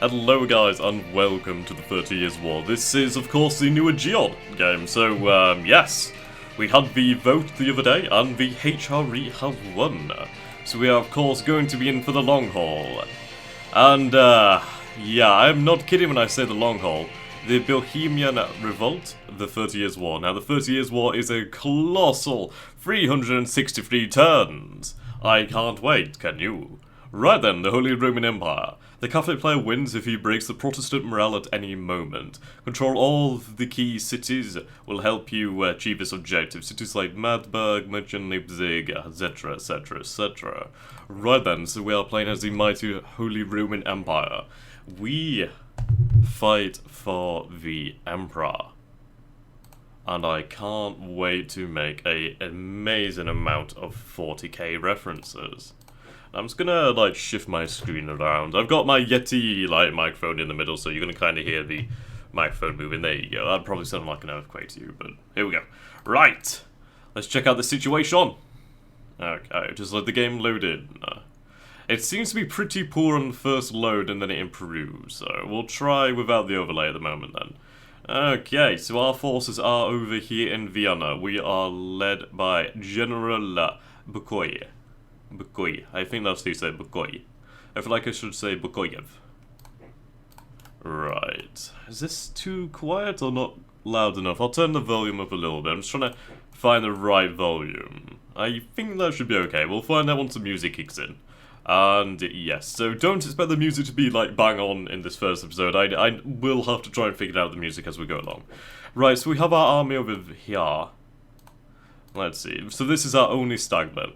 Hello guys and welcome to the 30 Years War. This is of course the new AGeod game, so yes, we had the vote the other day and the HRE has won. So we are of course going to be in for the long haul. And yeah, I'm not kidding when I say the long haul. The Bohemian Revolt, the 30 Years War. Now the 30 Years War is a colossal 363 turns. I can't wait, can you? Right then, the Holy Roman Empire. The Catholic player wins if he breaks the Protestant morale at any moment. Control all of the key cities will help you achieve this objective. Cities like Magdeburg, München, Leipzig, etc, etc, etc. Right then, so we are playing as the mighty Holy Roman Empire. We fight for the Emperor. And I can't wait to make an amazing amount of 40k references. I'm just gonna like shift my screen around. I've got my Yeti like microphone in the middle, so you're gonna kind of hear the microphone moving. There you go. That'd probably sound like an earthquake to you, but here we go. Right, let's check out the situation. Okay, just let the game load in. It seems to be pretty poor on the first load, and then it improves. So we'll try without the overlay at the moment then. Okay, so our forces are over here in Vienna. We are led by General Bukoy. Bukoy. I think that's how you say Bukoy. I feel like I should say Bukoyev. Right. Is this too quiet or not loud enough? I'll turn the volume up a little bit. I'm just trying to find the right volume. I think that should be okay. We'll find out once the music kicks in. And yes, so don't expect the music to be like bang on in this first episode. I will have to try and figure out the music as we go along. Right, so we have our army over here. Let's see. So this is our only stag then.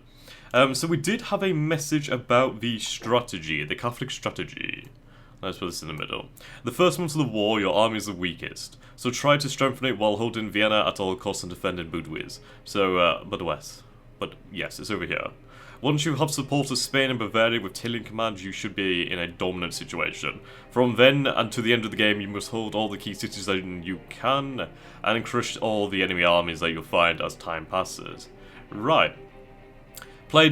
So we did have a message about the strategy, the Catholic strategy. Let's put this in the middle. The first month of the war, your army is the weakest. So try to strengthen it while holding Vienna at all costs and defending Budweis. So, but west. But yes, it's over here. Once you have support of Spain and Bavaria with Till in command, you should be in a dominant situation. From then and to the end of the game, you must hold all the key cities that you can, and crush all the enemy armies that you'll find as time passes. Right. Play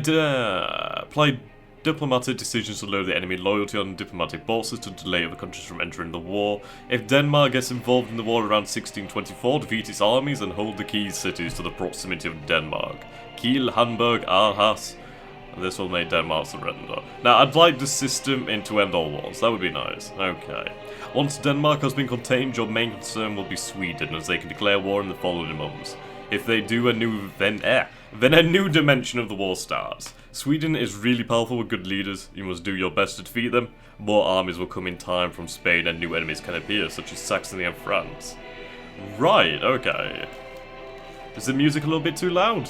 diplomatic decisions to lower the enemy loyalty on diplomatic bosses to delay other countries from entering the war. If Denmark gets involved in the war around 1624, defeat its armies and hold the key cities to the proximity of Denmark. Kiel, Hamburg, Aarhus. This will make Denmark surrender. Now, I'd like the system in to end all wars. That would be nice. Okay. Once Denmark has been contained, your main concern will be Sweden, as they can declare war in the following months. If they do, then a new dimension of the war starts. Sweden is really powerful with good leaders. You must do your best to defeat them. More armies will come in time from Spain and new enemies can appear, such as Saxony and France. Right, okay. Is the music a little bit too loud?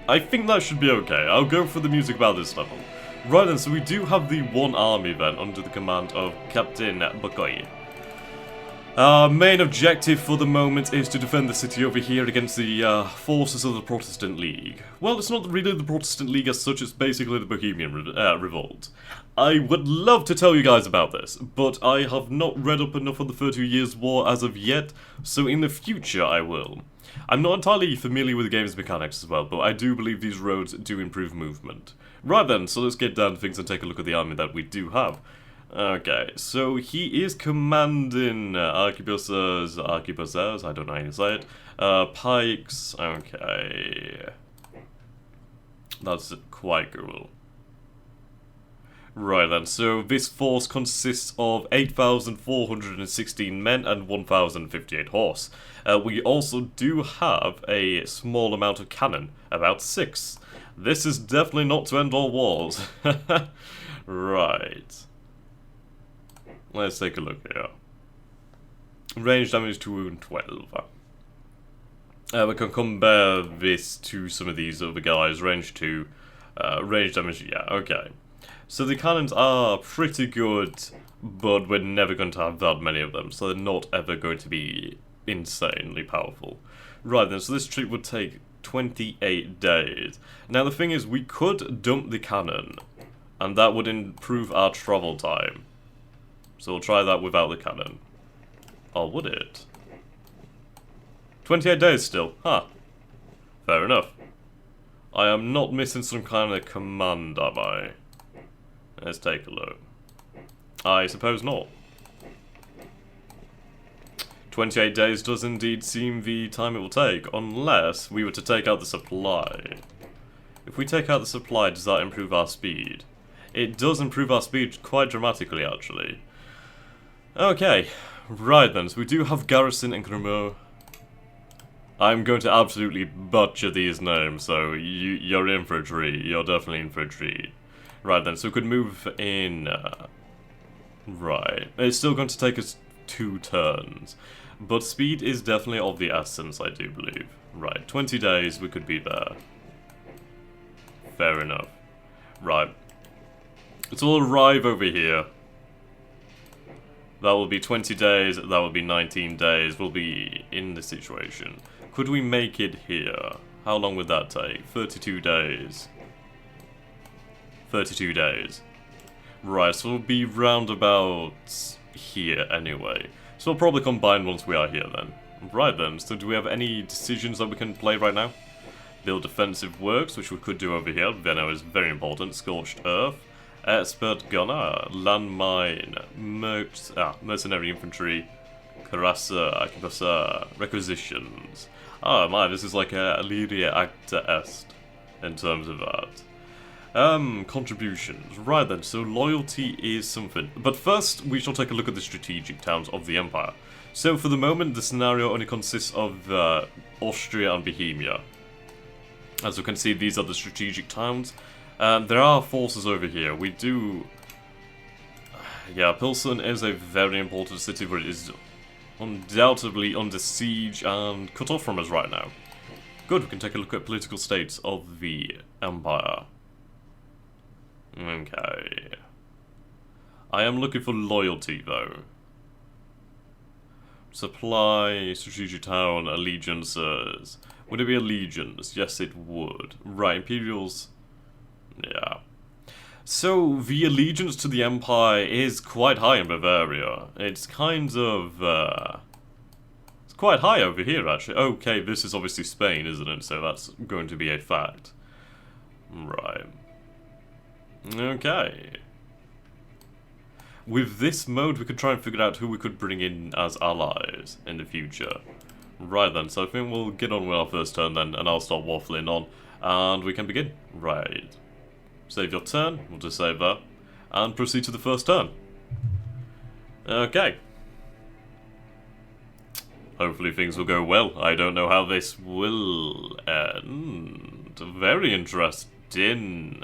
I think that should be okay. I'll go for the music about this level. Right then, so we do have the one army then under the command of Captain Bukoy. Our main objective for the moment is to defend the city over here against the forces of the Protestant League. Well, it's not really the Protestant League as such, it's basically the Bohemian Revolt. I would love to tell you guys about this, but I have not read up enough on the 30 Years War as of yet, so in the future I will. I'm not entirely familiar with the game's mechanics as well, but I do believe these roads do improve movement. Right then, so let's get down to things and take a look at the army that we do have. Okay, so he is commanding arquebuses, I don't know how you say it, pikes, okay. That's quite cool. Right then, so this force consists of 8,416 men and 1,058 horse. We also do have a small amount of cannon, about 6. This is definitely not to end all wars. Right. Let's take a look here. Range damage 212. We can compare this to some of these other guys. Range 2. Range damage, yeah, okay. So the cannons are pretty good, but we're never going to have that many of them, so they're not ever going to be insanely powerful. Right then, so this trip would take 28 days. Now the thing is, we could dump the cannon, and that would improve our travel time. So we'll try that without the cannon. Or would it? 28 days still, huh. Fair enough. I am not missing some kind of command, am I? Let's take a look. I suppose not. 28 days does indeed seem the time it will take, unless we were to take out the supply. If we take out the supply, does that improve our speed? It does improve our speed quite dramatically, actually. Okay, right then, so we do have Garrison and Cremo. I'm going to absolutely butcher these names, so you're in for a treat. You're definitely in for a treat. Right then, so we could move in... right, it's still going to take us 2 turns. But speed is definitely of the essence, I do believe. Right, 20 days, we could be there. Fair enough. Right. So we'll arrive over here. That will be 20 days, that will be 19 days. We'll be in the situation. Could we make it here? How long would that take? 32 days. 32 days. Right, so we'll be round about here anyway. So we'll probably combine once we are here then. Right then, so do we have any decisions that we can play right now? Build defensive works, which we could do over here. Venno is very important. Scorched Earth. Expert Gunner. Landmine. Mercenary Infantry. Carassa. Arquebusser. Requisitions. Oh man, this is like a Lyria Acta Est in terms of that. Contributions. Right then, so loyalty is something. But first, we shall take a look at the strategic towns of the Empire. So for the moment, the scenario only consists of Austria and Bohemia. As you can see, these are the strategic towns. There are forces over here. We do... yeah, Pilsen is a very important city, but it is undoubtedly under siege and cut off from us right now. Good, we can take a look at political states of the Empire. Okay. I am looking for loyalty, though. Supply, strategic town, allegiances. Would it be allegiance? Yes, it would. Right, Imperials... yeah. So, the allegiance to the Empire is quite high in Bavaria. It's kind of, it's quite high over here, actually. Okay, this is obviously Spain, isn't it? So that's going to be a fact. Right. Okay. With this mode, we could try and figure out who we could bring in as allies in the future. Right then, so I think we'll get on with our first turn then, and I'll start waffling on, and we can begin. Right. Save your turn, we'll just save that, and proceed to the first turn. Okay. Hopefully things will go well. I don't know how this will end. Very interesting.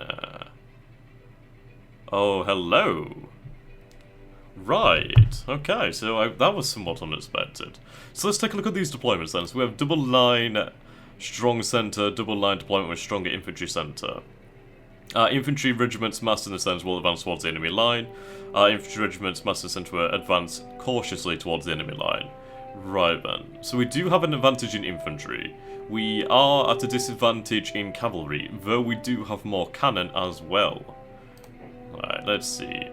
Oh, hello. Right, okay, so that was somewhat unexpected. So let's take a look at these deployments then. So we have double line, strong centre, double line deployment with stronger infantry centre. Infantry regiments massed in the centre will advance towards the enemy line. Infantry regiments massed in the centre will advance cautiously towards the enemy line. Right then, so we do have an advantage in infantry. We are at a disadvantage in cavalry, though we do have more cannon as well. Right, let's see.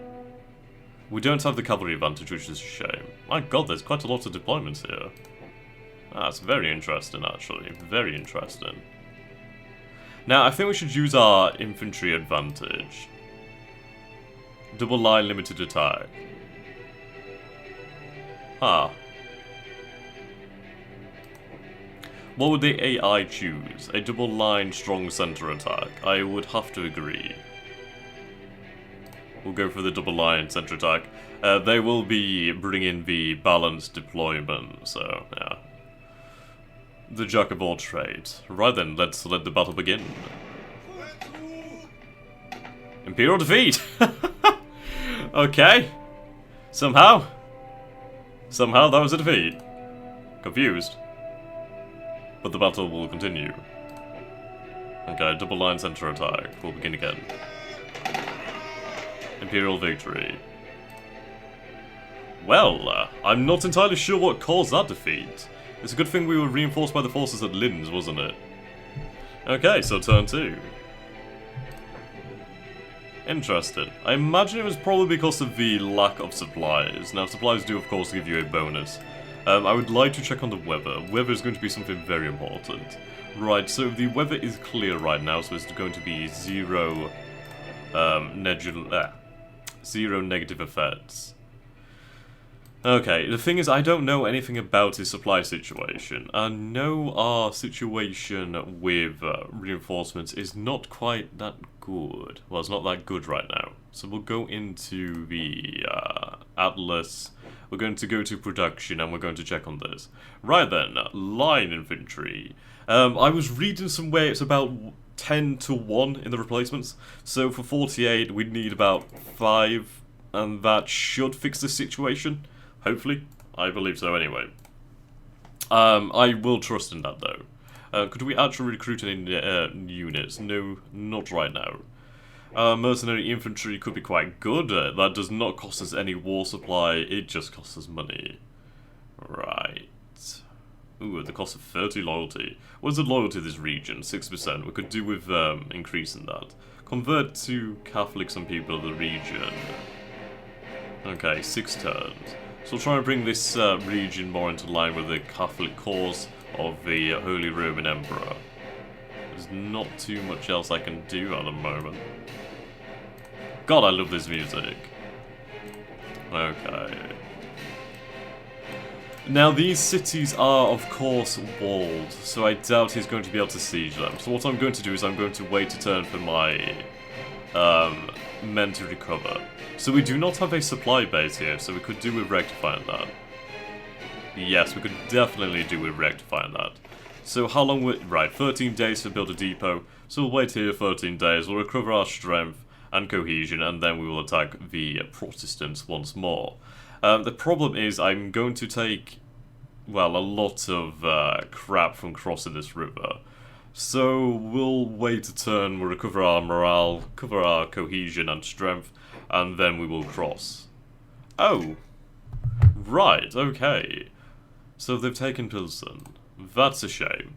We don't have the cavalry advantage, which is a shame. My god, there's quite a lot of deployments here. That's very interesting, actually. Very interesting. Now, I think we should use our infantry advantage. Double line limited attack. Ah. What would the AI choose? A double line strong center attack. I would have to agree. We'll go for the double line center attack. They will be bringing the balanced deployment, so yeah. The jack of all trades. Right then, let's let the battle begin. Imperial defeat! Okay. Somehow that was a defeat. Confused. But the battle will continue. Okay, double line center attack. We'll begin again. Imperial victory. Well, I'm not entirely sure what caused that defeat. It's a good thing we were reinforced by the forces at Linz, wasn't it? Okay, so turn 2. Interesting. I imagine it was probably because of the lack of supplies. Now, supplies do, of course, give you a bonus. I would like to check on the weather. Weather is going to be something very important. Right, so the weather is clear right now, so it's going to be 0... 0 negative effects. Okay, the thing is, I don't know anything about his supply situation. I know our situation with reinforcements is not quite that good. Well, it's not that good right now. So we'll go into the Atlas. We're going to go to production and we're going to check on this. Right then, line infantry. I was reading somewhere it's about 10 to 1 in the replacements. So for 48, we'd need about 5, and that should fix the situation. Hopefully. I believe so anyway. I will trust in that though. Could we actually recruit any units? No, not right now. Mercenary infantry could be quite good. That does not cost us any war supply, it just costs us money. Right. Ooh, at the cost of 30 loyalty. What is the loyalty of this region? 6%. We could do with increasing that. Convert to Catholic some people of the region. Okay, 6 turns. So we'll try and bring this region more into line with the Catholic cause of the Holy Roman Emperor. There's not too much else I can do at the moment. God, I love this music. Okay. Now, these cities are, of course, walled, so I doubt he's going to be able to siege them. So what I'm going to do is I'm going to wait a turn for my men to recover. So we do not have a supply base here, so we could do with rectifying that. Yes, we could definitely do with rectifying that. So how long would... Right, 13 days to build a depot. So we'll wait here 13 days, we'll recover our strength and cohesion, and then we will attack the Protestants once more. The problem is I'm going to take, well, a lot of crap from crossing this river. So we'll wait a turn, we'll recover our morale, cover our cohesion and strength, and then we will cross. Oh! Right, okay. So they've taken Pilsen. That's a shame.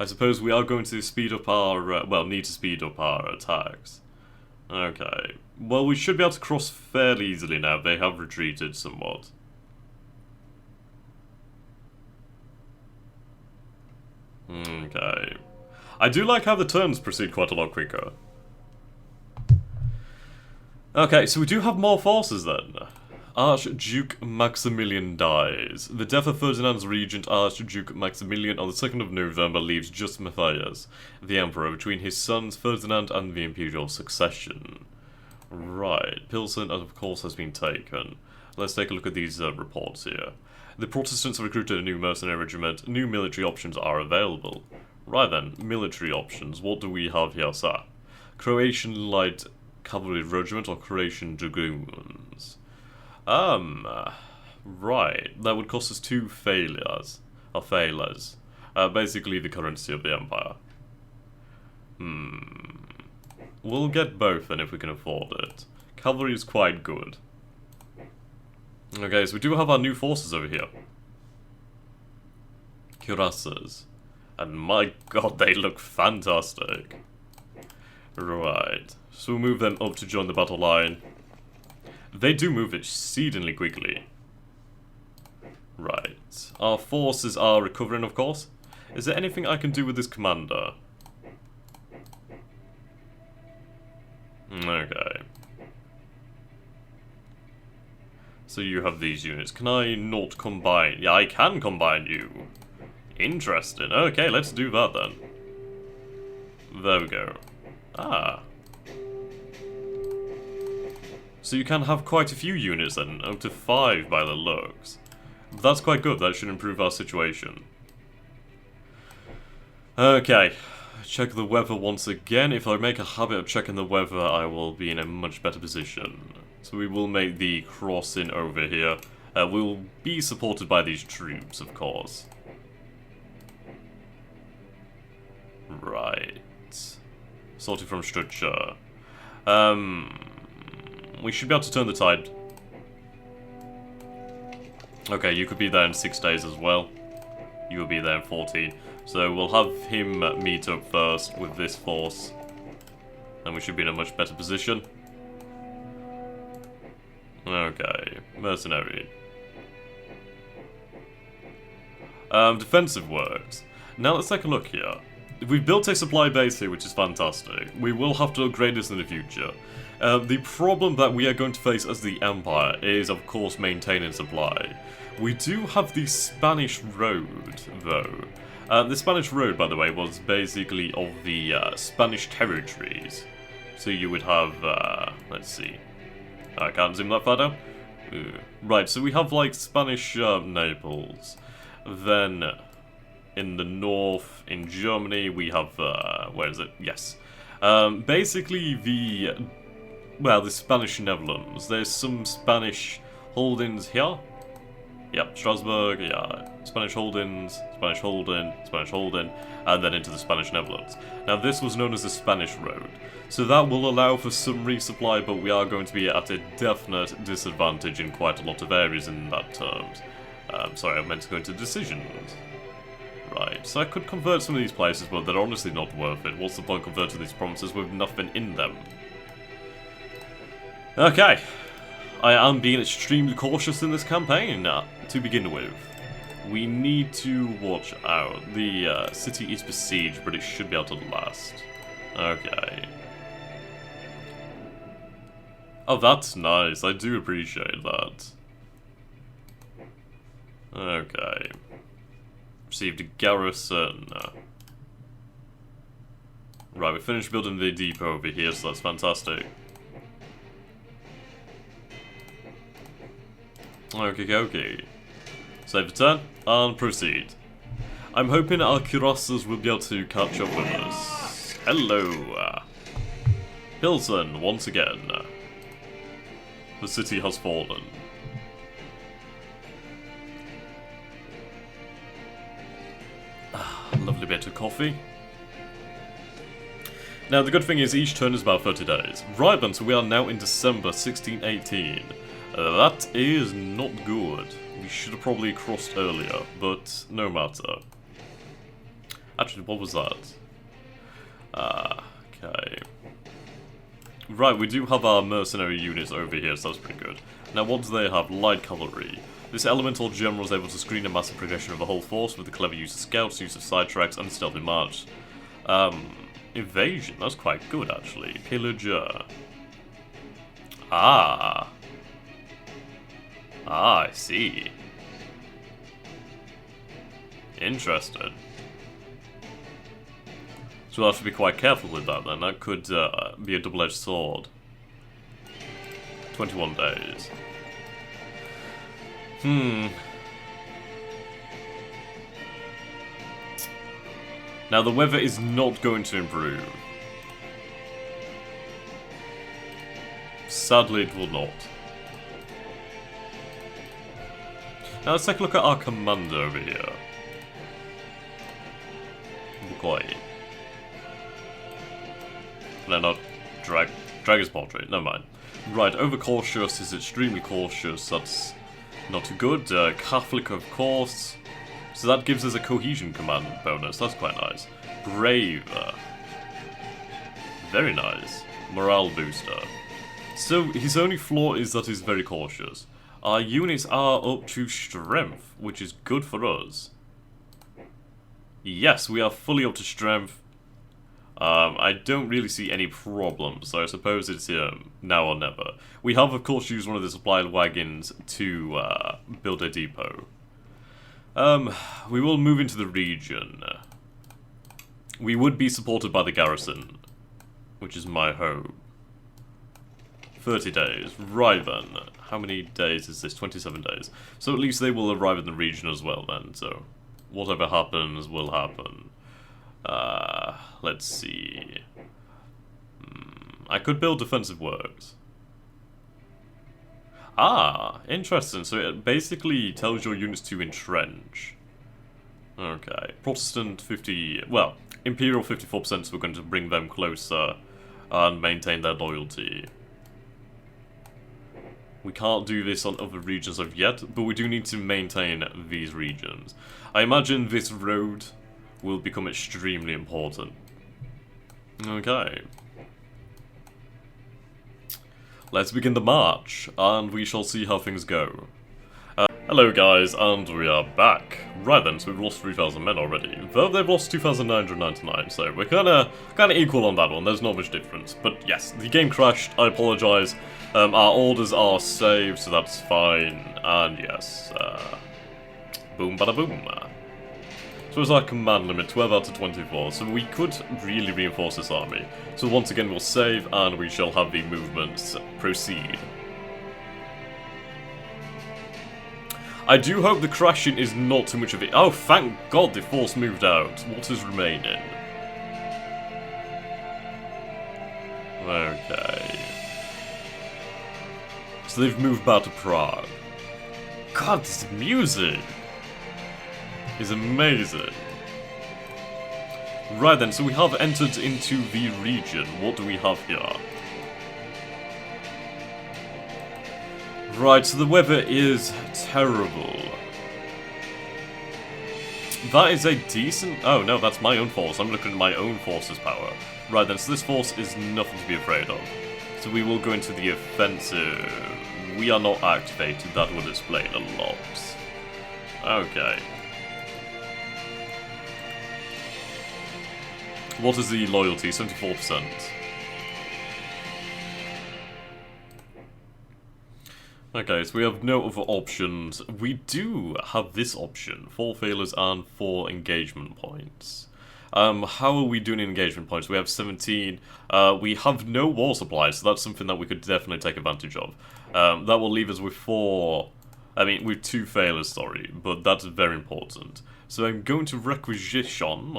I suppose we are going to speed up our, well, need to speed up our attacks. Okay. Well, we should be able to cross fairly easily now. They have retreated somewhat. Okay. I do like how the turns proceed quite a lot quicker. Okay, so we do have more forces then. Archduke Maximilian dies. The death of Ferdinand's regent, Archduke Maximilian, on the 2nd of November leaves just Matthias, the emperor, between his sons Ferdinand and the imperial succession. Right, Pilsen, of course, has been taken. Let's take a look at these reports here. The Protestants have recruited a new mercenary regiment. New military options are available. Right then, military options. What do we have here, sir? Croatian Light Cavalry Regiment or Croatian Dragoons? Right. That would cost us 2 failures. Or failures. Basically the currency of the Empire. We'll get both then if we can afford it. Cavalry is quite good. Okay, so we do have our new forces over here. Cuirassiers. And my god, they look fantastic. Right. So we'll move them up to join the battle line. They do move exceedingly quickly. Right. Our forces are recovering, of course. Is there anything I can do with this commander? Okay. So you have these units. Can I not combine? Yeah, I can combine you. Interesting. Okay, let's do that then. There we go. Ah. So you can have quite a few units then, up to 5 by the looks. That's quite good, that should improve our situation. Okay, check the weather once again. If I make a habit of checking the weather, I will be in a much better position. So we will make the crossing over here. We will be supported by these troops, of course. Right. Sorted from structure. We should be able to turn the tide. Okay, you could be there in 6 days as well. You will be there in 14. So we'll have him meet up first with this force. And we should be in a much better position. Okay, mercenary. Defensive works. Now let's take a look here. we've built a supply base here, which is fantastic. We will have to upgrade this in the future. The problem that we are going to face as the Empire is, of course, maintaining supply. We do have the Spanish Road, though. The Spanish Road, by the way, was basically of the Spanish territories. So you would have, let's see. I can't zoom that far down. Right, so we have, like, Spanish Naples. Then, in the north, in Germany, we have, where is it? Yes. Basically, the Spanish Netherlands. There's some Spanish holdings here. Yep, Strasbourg, yeah. Spanish holdings, Spanish holding, Spanish holding, and then into the Spanish Netherlands. Now, this was known as the Spanish Road. So that will allow for some resupply, but we are going to be at a definite disadvantage in quite a lot of areas in that terms. Sorry, I meant to go into decisions. Right, so I could convert some of these places, but they're honestly not worth it. What's the point converting these provinces with nothing in them? Okay. I am being extremely cautious in this campaign, to begin with. We need to watch out. The city is besieged, but it should be able to last. Okay. Oh, that's nice. I do appreciate that. Okay. Received a garrison. Right, we finished building the depot over here, so that's fantastic. Okay. Save the turn, and proceed. I'm hoping our cuirassiers will be able to catch up with us. Hello. Pilsen, once again. The city has fallen. Lovely bit of coffee. Now, the good thing is each turn is about 30 days. Right then, so we are now in December 1618. That is not good. We should have probably crossed earlier, but no matter. Actually, what was that? Okay. Right, we do have our mercenary units over here, so that's pretty good. Now, what do they have? Light cavalry. This elemental general is able to screen a massive progression of the whole force with the clever use of scouts, use of sidetracks, and stealthy march. Evasion, that's quite good, actually. Pillager. Ah, I see. Interesting. So we'll have to be quite careful with that then. That could be a double-edged sword. 21 days. Now the weather is not going to improve. Sadly, it will not. Now let's take a look at our commander over here. Bukoy. No, not drag his portrait, never mind. Right, overcautious is extremely cautious, that's not too good. Catholic, of course. So that gives us a cohesion command bonus, that's quite nice. Brave. Very nice. Morale booster. So his only flaw is that he's very cautious. Our units are up to strength, which is good for us. Yes, we are fully up to strength. I don't really see any problems, so I suppose it's now or never. We have, of course, used one of the supply wagons to build a depot. We will move into the region. We would be supported by the garrison, which is my hope. 30 days. Right then. How many days is this? 27 days. So at least they will arrive in the region as well then, so whatever happens will happen. Let's see. I could build defensive works. Ah, interesting. So it basically tells your units to entrench. Okay. Protestant 50... Well, Imperial 54%, so we're going to bring them closer and maintain their loyalty. We can't do this on other regions of yet, but we do need to maintain these regions. I imagine this road will become extremely important. Okay. Let's begin the march, and we shall see how things go. Hello guys, and we are back. Right then, so we've lost 3,000 men already, though they've lost 2,999, so we're kinda equal on that one, there's not much difference. But yes, the game crashed, I apologise, our orders are saved, so that's fine, and yes, boom bada boom. So it's our command limit, 12 out of 24, so we could really reinforce this army. So once again we'll save, and we shall have the movements proceed. I do hope the crashing is not too much of it. Oh, thank God the force moved out. What is remaining? Okay. So they've moved back to Prague. God, this music is amazing. Right then, so we have entered into the region. What do we have here? Right, so the weather is terrible. That is a decent... Oh, no, that's my own force. I'm looking at my own force's power. Right then, so this force is nothing to be afraid of. So we will go into the offensive. We are not activated. That would explain a lot. Okay. What is the loyalty? 74%. Okay, so we have no other options. We do have this option, 4 failures and 4 engagement points. How are we doing in engagement points? We have 17. We have no war supplies, so that's something that we could definitely take advantage of. That will leave us with 4... I mean, with 2 failures, sorry, but that's very important. So I'm going to requisition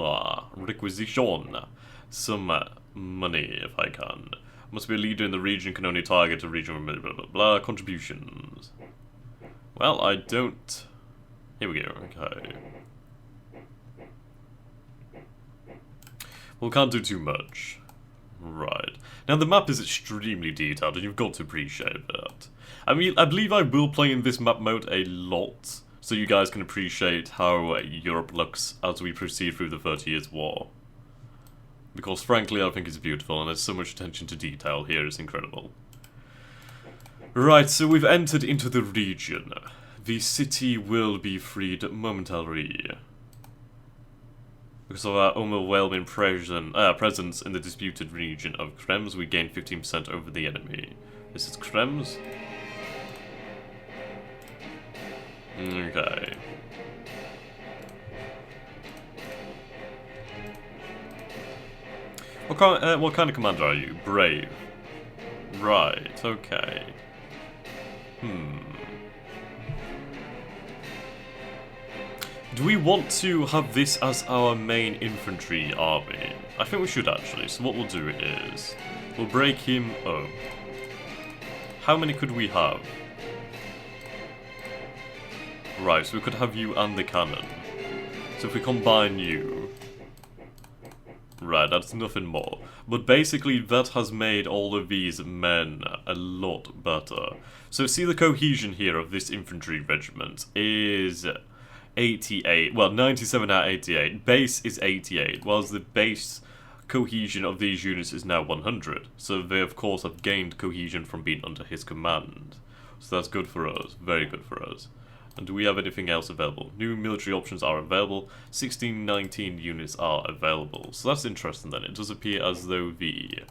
some money, if I can. Must be a leader in the region, can only target a region with blah blah blah. Contributions. Well, I don't... Here we go, okay. Well, can't do too much. Right. Now, the map is extremely detailed, and you've got to appreciate that. I mean, I believe I will play in this map mode a lot, so you guys can appreciate how Europe looks as we proceed through the 30 Years' War. Because frankly, I think it's beautiful, and there's so much attention to detail here, it's incredible. Right, so we've entered into the region. The city will be freed momentarily. Because of our overwhelming presence in the disputed region of Krems, we gain 15% over the enemy. This is Krems? Okay. What kind of commander are you? Brave. Right, okay. Do we want to have this as our main infantry army? I think we should actually, so what we'll do is... We'll break him up. How many could we have? Right, so we could have you and the cannon. So if we combine you... Right, that's nothing more. But basically, that has made all of these men a lot better. So see the cohesion here of this infantry regiment is 88, well 97 out of 88. Base is 88, whilst the base cohesion of these units is now 100. So they of course have gained cohesion from being under his command. So that's good for us, very good for us. And do we have anything else available? New military options are available. 1619 units are available. So that's interesting then. It does appear as though the...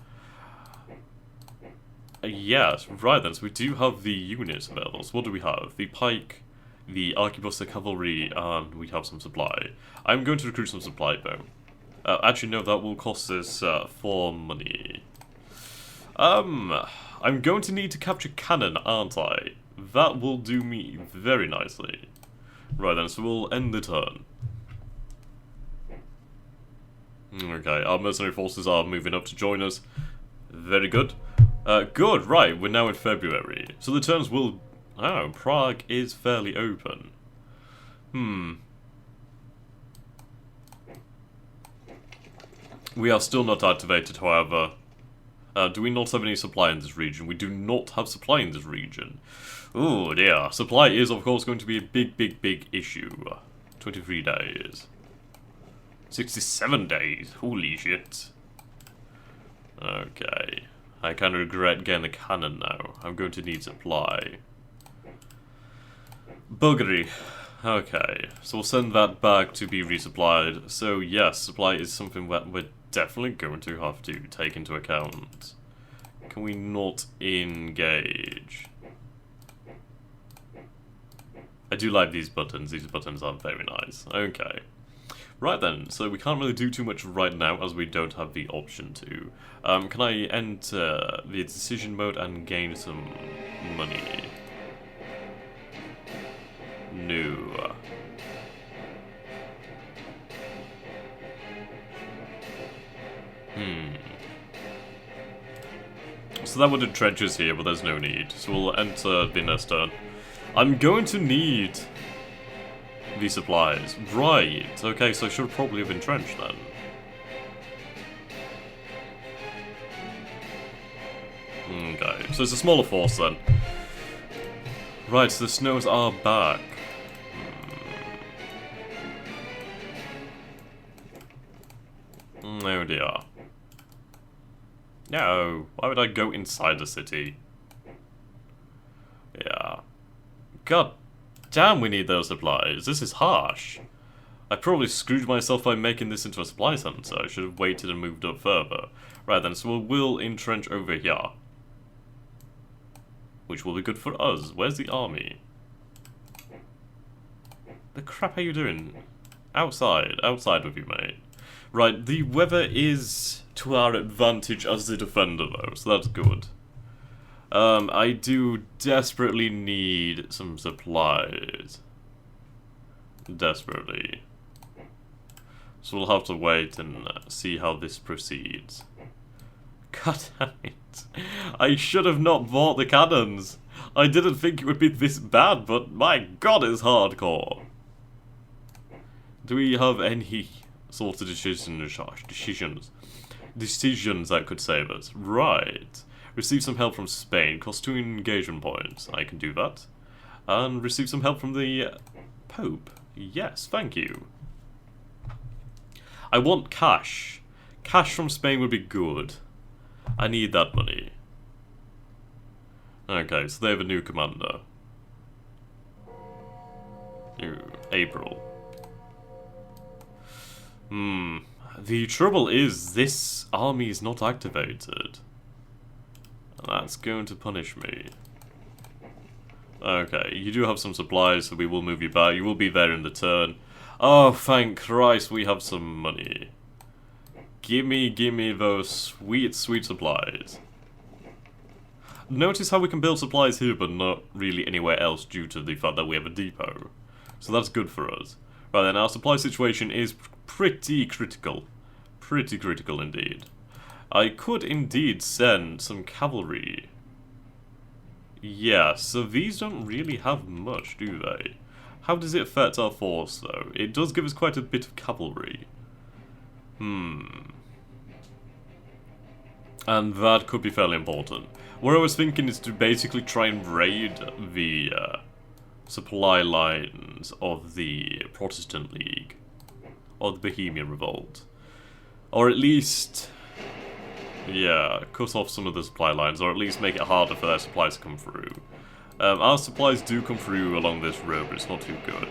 yes, right then. So we do have the units available. So what do we have? The pike, the arquebuster cavalry, and we have some supply. I'm going to recruit some supply though. Actually no, that will cost us 4 money. I'm going to need to capture cannon, aren't I? That will do me very nicely. Right then, so we'll end the turn. Okay, our mercenary forces are moving up to join us. Very good. Good, right, we're now in February. So the turns will... Oh, Prague is fairly open. We are still not activated, however. Do we not have any supply in this region? We do not have supply in this region. Oh dear. Supply is, of course, going to be a big issue. 23 days. 67 days. Holy shit. Okay. I kind of regret getting the cannon now. I'm going to need supply. Buggery. Okay, so we'll send that back to be resupplied. So yes, supply is something that we're definitely going to have to take into account. Can we not engage? I do like these buttons are very nice. Okay. Right then, so we can't really do too much right now as we don't have the option to. Can I enter the decision mode and gain some money? No. So that would have trenches here, but there's no need. So we'll enter the next turn. I'm going to need the supplies. Right. Okay, so I should probably have entrenched then. Okay, so it's a smaller force then. Right, so the snows are back. Oh dear. No, why would I go inside the city? Yeah. God damn, we need those supplies. This is harsh. I probably screwed myself by making this into a supply center. I should have waited and moved up further. Right then, so we'll entrench over here. Which will be good for us. Where's the army? The crap are you doing? Outside. Outside with you, mate. Right, the weather is to our advantage as the defender, though, so that's good. I do desperately need some supplies. Desperately. So we'll have to wait and see how this proceeds. God damn it. I should have not bought the cannons. I didn't think it would be this bad, but my god, it's hardcore. Do we have any sort of decisions that could save us? Right. Receive some help from Spain. Cost 2 engagement points. I can do that. And receive some help from the Pope. Yes, thank you. I want cash. Cash from Spain would be good. I need that money. Okay, so they have a new commander. April. The trouble is, this army is not activated. And that's going to punish me. Okay, you do have some supplies, so we will move you back. You will be there in the turn. Oh, thank Christ, we have some money. Gimme those sweet, sweet supplies. Notice how we can build supplies here, but not really anywhere else due to the fact that we have a depot. So that's good for us. Right then, our supply situation is pretty critical. Pretty critical indeed. I could indeed send some cavalry. Yeah, so these don't really have much, do they? How does it affect our force, though? It does give us quite a bit of cavalry. And that could be fairly important. What I was thinking is to basically try and raid the supply lines of the Protestant League. Or the Bohemian Revolt. Or at least, yeah, cut off some of the supply lines, or at least make it harder for their supplies to come through. Our supplies do come through along this road, but it's not too good.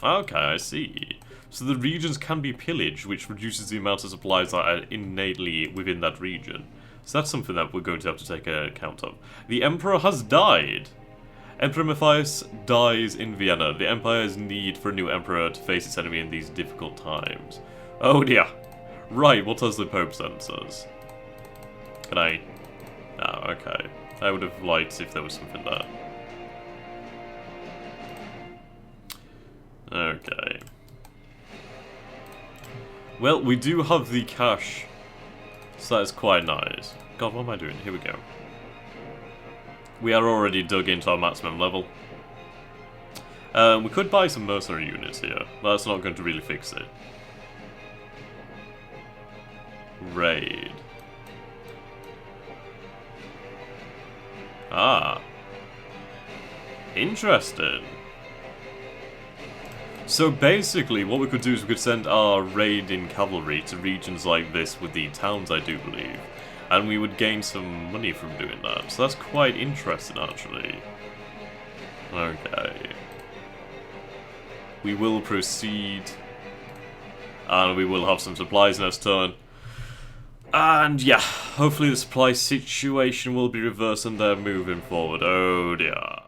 Okay, I see. So the regions can be pillaged, which reduces the amount of supplies that are innately within that region. So that's something that we're going to have to take account of. The Emperor has died! Emperor Matthias dies in Vienna. The Empire's need for a new Emperor to face its enemy in these difficult times. Oh dear. Right, what does the Pope send us? Can I... Oh, okay. I would have liked if there was something there. Okay. Well, we do have the cash. So that is quite nice. God, what am I doing? Here we go. We are already dug into our maximum level. We could buy some mercenary units here, but that's not going to really fix it. Raid. Ah. Interesting. So basically, what we could do is we could send our raiding cavalry to regions like this with the towns, I do believe. And we would gain some money from doing that. So that's quite interesting, actually. Okay. We will proceed. And we will have some supplies next turn. And yeah, hopefully the supply situation will be reversed and they're moving forward. Oh dear.